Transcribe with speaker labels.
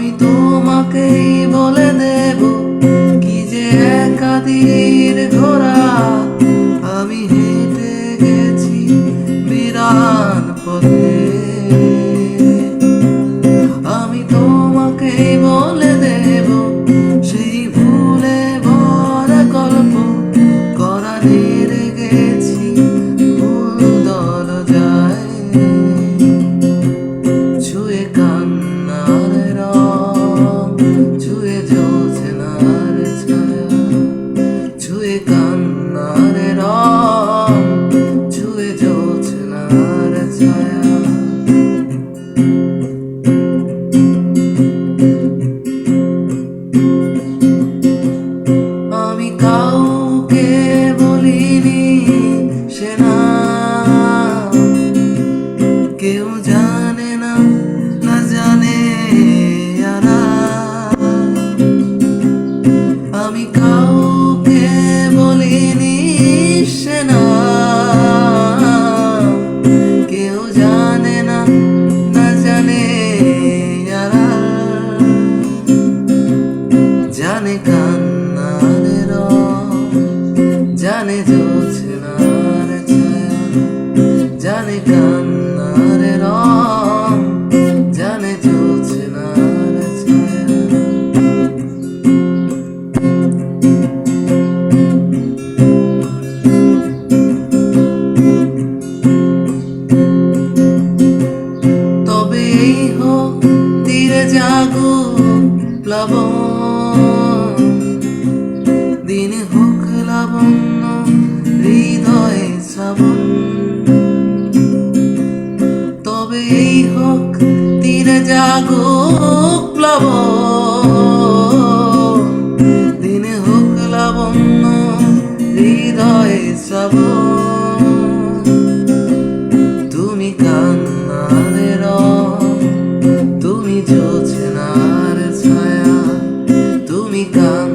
Speaker 1: আমি তোমাকেই বলে দেব কি যে একাদির ঘোড়া। আমি হেঁটে গেছি বিরান পথে। আমি তোমাকেই বলে দেব সেই ভুলে ভরা গল্প করা নেড়ে গেছি ভুল দরজায়। ছুঁয়ে কান্নার রং, ছুঁয়ে জ্যোৎস্নার ছায়া, ছুঁয়ে কান্নার রং, ছুঁয়ে জ্যোৎস্নার ছায়া। আমি কাউকে বলিনি সে না, কেউ জানে না, না জানে যারা। আমি কাউকে বলিনি সে না, কেউ জানে না, না জানে যারা। জানে কান্নার রং, জানে জ্যোৎস্নার ছায়া, জানে কান্নার রং, জানে জ্যোৎস্নার ছায়া। তবে এই হোক তীরে জাগুক প্লাবন, দিনে হোক লাবণ্য হৃদয়ে শ্রাবণ। তবে এই হোক তীরে জাগুক প্লাবন, দিনে হোক লাবণ্য হৃদয়ে শ্রাবণ। তুমি কান্নার রং, তুমি জ্যোৎস্নার ছায়া, তুমি কান্নার